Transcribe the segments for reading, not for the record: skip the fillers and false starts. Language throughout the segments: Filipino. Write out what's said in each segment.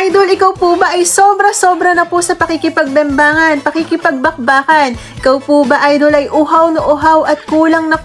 Idol, ikaw po ba ay sobra-sobra na po sa pakikipagbembangan, pakikipagbakbakan? Ikaw po ba, Idol, ay uhaw na uhaw at kulang na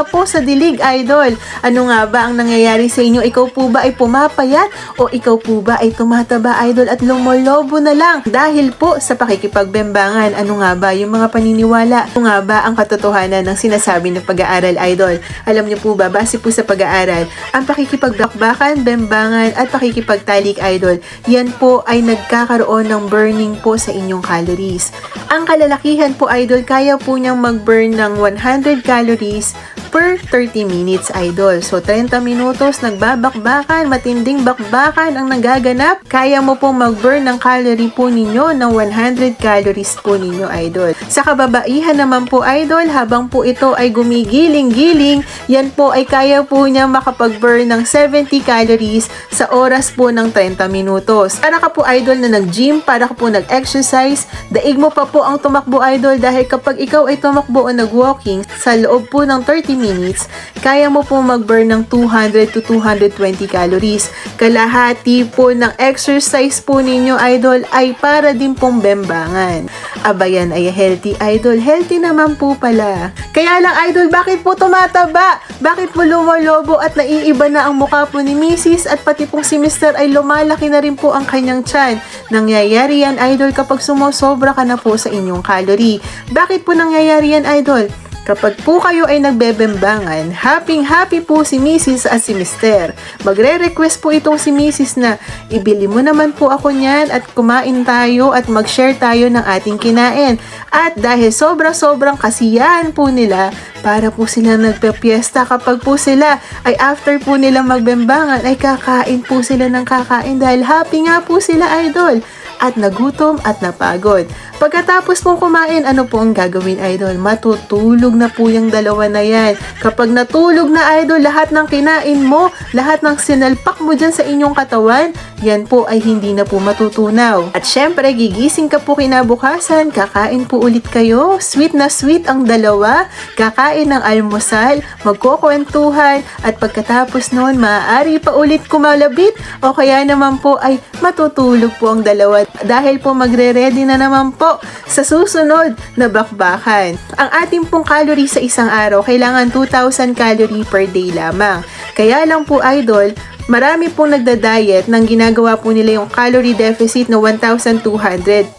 po sa dilig, Idol? Ano nga ba ang nangyayari sa inyo? Ikaw po ba ay pumapayat o ikaw po ba ay tumataba, Idol, at lumolobo na lang dahil po sa pakikipagbembangan? Ano nga ba yung mga paniniwala? Ano nga ba ang katotohanan ng sinasabi ng pag-aaral, Idol? Alam niyo po ba, base po sa pag-aaral, ang pakikipagbakbakan, bembangan at pakikipagtalik, Idol, yan po ay nagkakaroon ng burning po sa inyong calories. Ang kalalakihan po, Idol, kaya po niyang mag-burn ng 100 calories per 30 minutes, Idol. So, 30 minutos, nagbabakbakan, matinding bakbakan ang nagaganap. Kaya mo pong mag-burn ng calorie po ninyo ng 100 calories po ninyo, Idol. Sa kababaihan naman po, Idol, habang po ito ay gumigiling-giling, yan po ay kaya po niya makapag-burn ng 70 calories sa oras po ng 30 minutos. Para ka po, Idol, na nag-gym, para ka po nag-exercise, daig mo pa po ang tumakbo, Idol, dahil kapag ikaw ay tumakbo o nag-walking sa loob po ng 30 minutes, kaya mo po mag-burn ng 200 to 220 calories. Kalahati po ng exercise po ninyo, Idol, ay para din pong bembangan. Aba, yan ay healthy, Idol. Healthy naman po pala. Kaya lang, Idol, bakit po tumataba? Bakit po lumolobo at naiiba na ang mukha po ni Mrs. at pati pong si Mr. ay lumalaki na rin po ang kanyang tiyan? Nangyayari yan, Idol, kapag sumosobra ka na po sa inyong calorie. Bakit po nangyayari yan, Idol? Kapag po kayo ay nagbebembangan, happy po si Mrs. at si Mr. Magre-request po itong si Mrs. na ibili mo naman po ako niyan at kumain tayo at mag-share tayo ng ating kinain. At dahil sobrang kasiyahan po nila, para po sila nagpe-fiesta kapag po sila ay after po nila magbembangan ay kakain po sila ng kakain dahil happy nga po sila, Idol. At nagutom at napagod. Pagkatapos pong kumain, ano po ang gagawin, Idol? Matutulog na po yung dalawa na yan. Kapag natulog na, Idol, lahat ng kinain mo, lahat ng sinalpak mo dyan sa inyong katawan, yan po ay hindi na po matutunaw. At syempre, gigising ka po kinabukasan, kakain po ulit kayo, sweet na sweet ang dalawa, kakain ng almusal, magkukwentuhan, at pagkatapos noon, maaari pa ulit kumalabit, o kaya naman po ay matutulog po ang dalawa dahil po magre-ready na naman po sa susunod na bakbakan. Ang ating pong calorie sa isang araw, kailangan 2,000 calorie per day lamang. Kaya lang po, Idol, marami pong nagda-diet nang ginagawa po nila yung calorie deficit na 1,200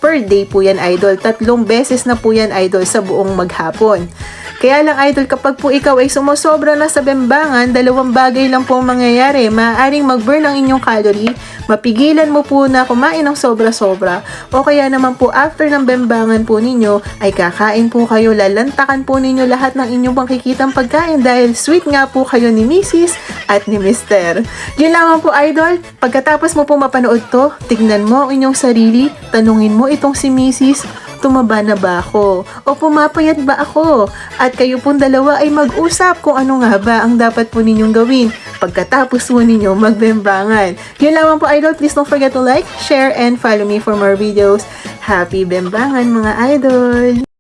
per day po yan, Idol. 3 beses na po yan, Idol, sa buong maghapon. Kaya lang, Idol, kapag po ikaw ay sumosobra na sa bembangan, 2 bagay lang po ang mangyayari. Maaaring mag-burn ang inyong calorie, mapigilan mo po na kumain ng sobra-sobra, o kaya naman po after ng bembangan po ninyo, ay kakain po kayo, lalantakan po ninyo lahat ng inyong pangkikitang pagkain dahil sweet nga po kayo ni Mrs. at ni Mr. Yun lamang po, Idol. Pagkatapos mo po mapanood to, tignan mo ang inyong sarili, tanungin mo itong si Mrs., tumaba na ba ako? O pumapayat ba ako? At kayo pong dalawa ay mag-usap kung ano nga ba ang dapat po ninyong gawin pagkatapos po ninyo magbembangan. Yun lamang po, Idol. Please don't forget to like, share, and follow me for more videos. Happy bembangan, mga Idol!